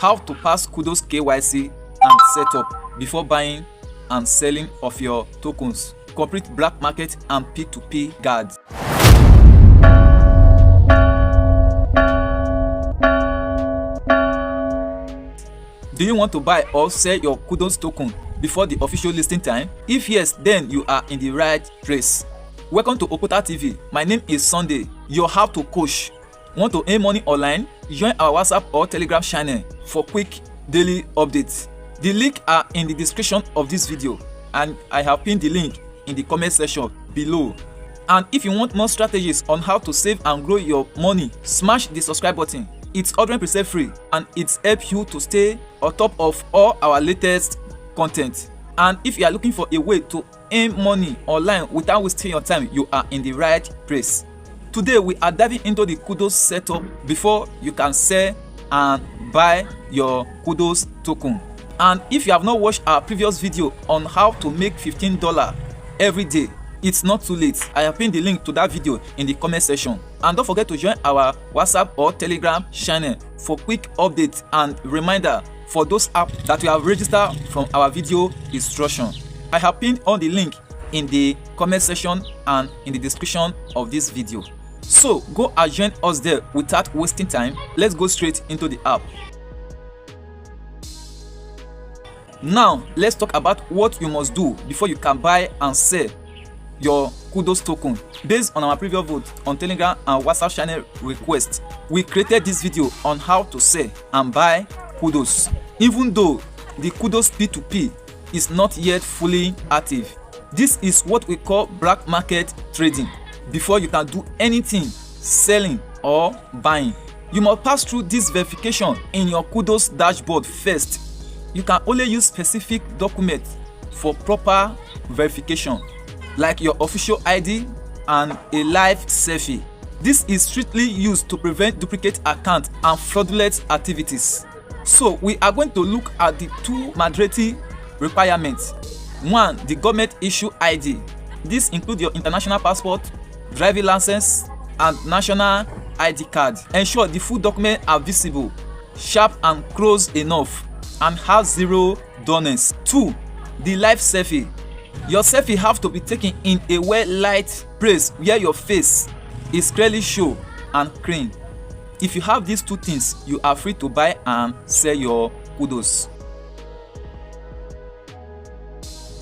how to pass Kudos KYC and setup before buying and selling of your tokens, complete black market and P2P guards. Do you want to buy or sell your Kudos token before the official listing time? If yes, then you are in the right place. Welcome to Okpotatv. My name is Sunday, your how-to coach. Want to earn money online? Join our WhatsApp or Telegram channel for quick daily updates. The link are in the description of this video, and I have pinned the link in the comment section below. And if you want more strategies on how to save and grow your money, smash the subscribe button. It's 100% free and it helps you to stay on top of all our latest content. And if you are looking for a way to earn money online without wasting your time, you are in the right place. Today we are diving into the Kudos setup before you can sell and buy your Kudos token. And if you have not watched our previous video on how to make $15 every day, it's not too late. I have pinned the link to that video in the comment section. And don't forget to join our WhatsApp or Telegram channel for quick updates and reminder for those apps that you have registered from our video instruction. I have pinned all the link in the comment section and in the description of this video. So go and join us there without wasting time. Let's go straight into the app. Now let's talk about what you must do before you can buy and sell your Kudos token. Based on our previous vote on Telegram and WhatsApp channel request, we created this video on how to sell and buy Kudos. Even though the Kudos P2P is not yet fully active, this is what we call black market trading. Before you can do anything selling or buying, you must pass through this verification in your Kudos dashboard first. You can only use specific documents for proper verification, like your official ID and a live selfie. This is strictly used to prevent duplicate accounts and fraudulent activities. So we are going to look at the two mandatory requirements. One, the government issue ID. This includes your international passport, driving license, and national ID card. Ensure the full documents are visible, sharp and close enough, and have zero dullness. 2, the live selfie. Your selfie have to be taken in a well-lit place where your face is clearly shown and clean. If you have these two things, you are free to buy and sell your Kudos.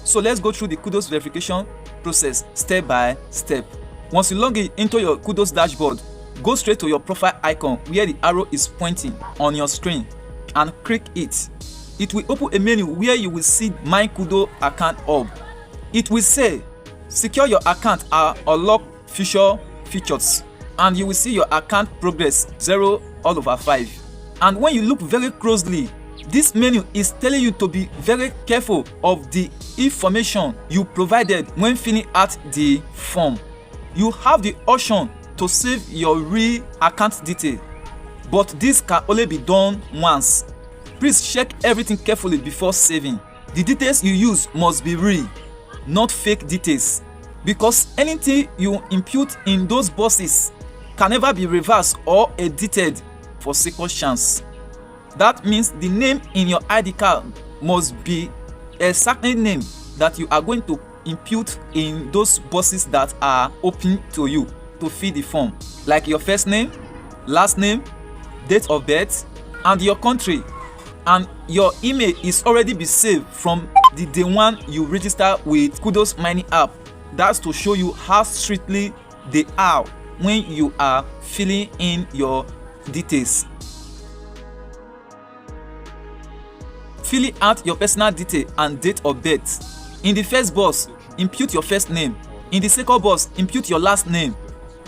So let's go through the Kudos verification process step by step. Once you log in into your Kudos dashboard, go straight to your profile icon where the arrow is pointing on your screen and click it. It will open a menu where you will see My Kudos Account Hub. It will say secure your account or unlock future features, and you will see your account progress 0/5. And when you look very closely, this menu is telling you to be very careful of the information you provided when filling out the form. You have the option to save your real account detail, but this can only be done once. Please check everything carefully before saving. The details you use must be real, not fake details, because anything you input in those boxes can never be reversed or edited for second chance. That means the name in your ID card must be a certain name that you are going to input in those boxes that are open to you to fill the form, like your first name, last name, date of birth, and your country. And your email is already be saved from the day one you register with Kudos Mining app. That's to show you how strictly they are when you are filling in your details. Filling out your personal detail and date of birth. In the first box, input your first name. In the second box, input your last name.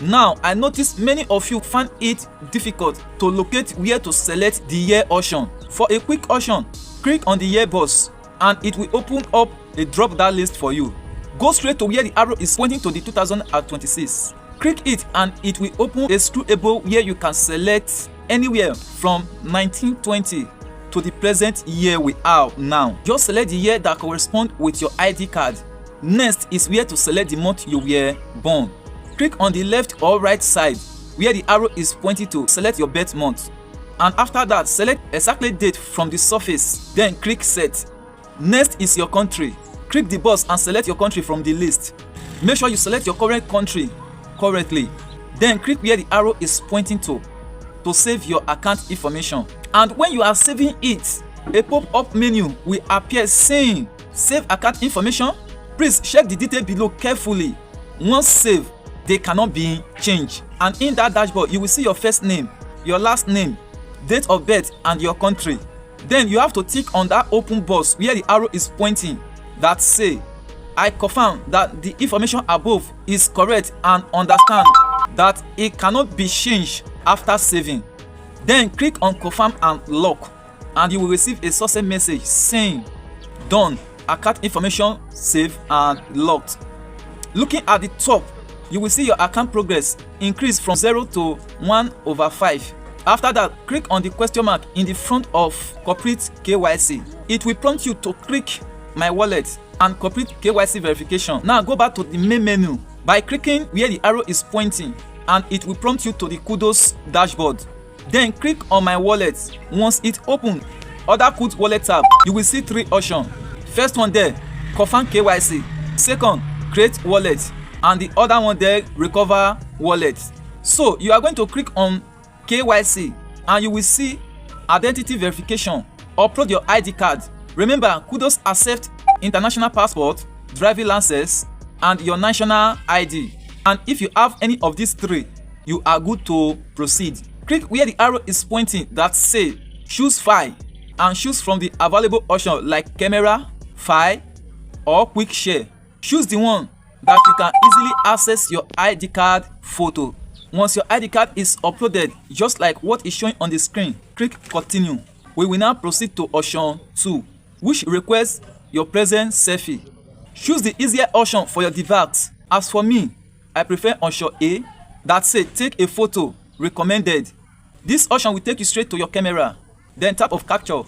Now, I noticed many of you find it difficult to locate where to select the year option. For a quick option, click on the year box and it will open up a drop-down list for you. Go straight to where the arrow is pointing to the 2026. Click it and it will open a scrollable where you can select anywhere from 1920 to the present year we are now. Just select the year that corresponds with your ID card. Next is where to select the month you were born. Click on the left or right side where the arrow is pointing to select your birth month. and after that select exactly date from the surface, then click set. Next is your country. Click the box and select your country from the list. Make sure you select your current country correctly. Then click where the arrow is pointing to save your account information. And when you are saving it, a pop-up menu will appear saying save account information. Please check the detail below carefully. Once saved, they cannot be changed. And in that dashboard, you will see your first name, your last name, date of birth, and your country. Then you have to tick on that open box where the arrow is pointing that say, I confirm that the information above is correct and understand that it cannot be changed after saving. Then click on confirm and lock, and you will receive a success message saying done, account information saved and locked. Looking at the top, you will see your account progress increase from 0 to 1/5. After that, click on the question mark in the front of Corporate KYC. It will prompt you to click My Wallet and Corporate KYC verification. Now go back to the main menu by clicking where the arrow is pointing, and it will prompt you to the Kudos dashboard. Then click on My Wallet. Once it opens, other Kudos Wallet tab, you will see 3 options. First one there, confirm KYC. Second, create wallet, and the other one there, recover wallet. So you are going to click on KYC and you will see identity verification. Upload your ID card. Remember, Kudos accept international passport, driving license, and your national ID. And if you have any of these 3, you are good to proceed. Click where the arrow is pointing that say choose file, and choose from the available option like camera, file, or quick share. Choose the one that you can easily access your ID card photo. Once your ID card is uploaded, just like what is showing on the screen, click continue. We will now proceed to option 2, which requires your present selfie. Choose the easier option for your device. As for me, I prefer option A that says take a photo recommended. This option will take you straight to your camera. Then tap of capture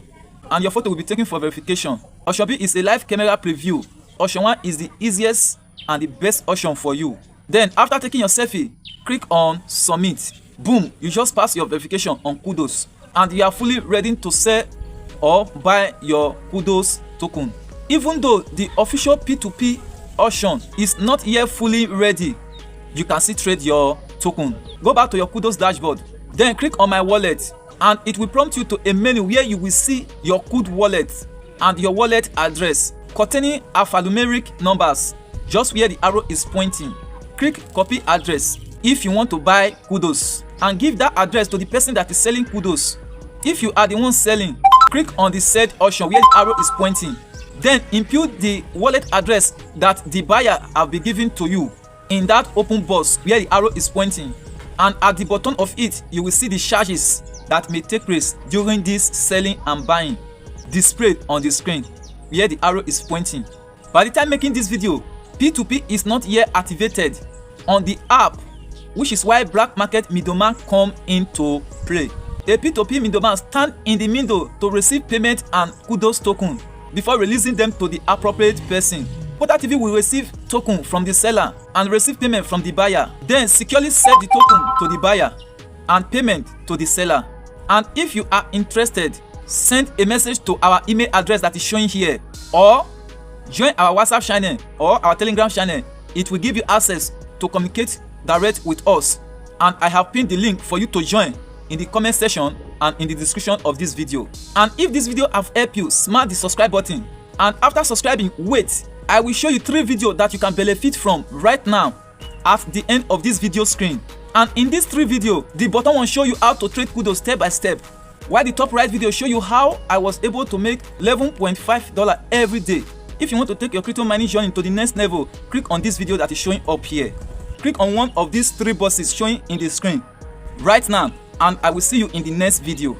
and your photo will be taken for verification. Option B is a live camera preview. Option 1 is the easiest and the best option for you. Then after taking your selfie, click on submit. Boom, you just passed your verification on Kudos and you are fully ready to sell or buy your Kudos token. Even though the official P2P option is not yet fully ready, you can still trade your token. Go back to your Kudos dashboard, then click on My Wallet, and it will prompt you to a menu where you will see your Kudos wallet and your wallet address containing alphanumeric numbers just where the arrow is pointing. Click copy address if you want to buy Kudos and give that address to the person that is selling Kudos. If you are the one selling, click on the said option where the arrow is pointing. Then input the wallet address that the buyer have been given to you in that open box where the arrow is pointing. And at the bottom of it, you will see the charges that may take place during this selling and buying displayed on the screen where the arrow is pointing. By the time making this video, P2P is not yet activated on the app, which is why black market middleman come into play. A P2P middleman stand in the middle to receive payment and Kudos token before releasing them to the appropriate person. Okpotatv will receive token from the seller and receive payment from the buyer, then securely sell the token to the buyer and payment to the seller. And if you are interested, send a message to our email address that is showing here, or join our WhatsApp channel or our Telegram channel. It will give you access to communicate direct with us, and I have pinned the link for you to join in the comment section and in the description of this video. And if this video have helped you, smash the subscribe button, and after subscribing, wait, I will show you 3 videos that you can benefit from right now at the end of this video screen. And in these 3 videos, the bottom one show you how to trade Kudos step by step, while the top right video show you how I was able to make $11.5 every day. If you want to take your crypto mining journey to the next level, click on this video that is showing up here. Click on one of these 3 boxes showing in the screen right now, and I will see you in the next video.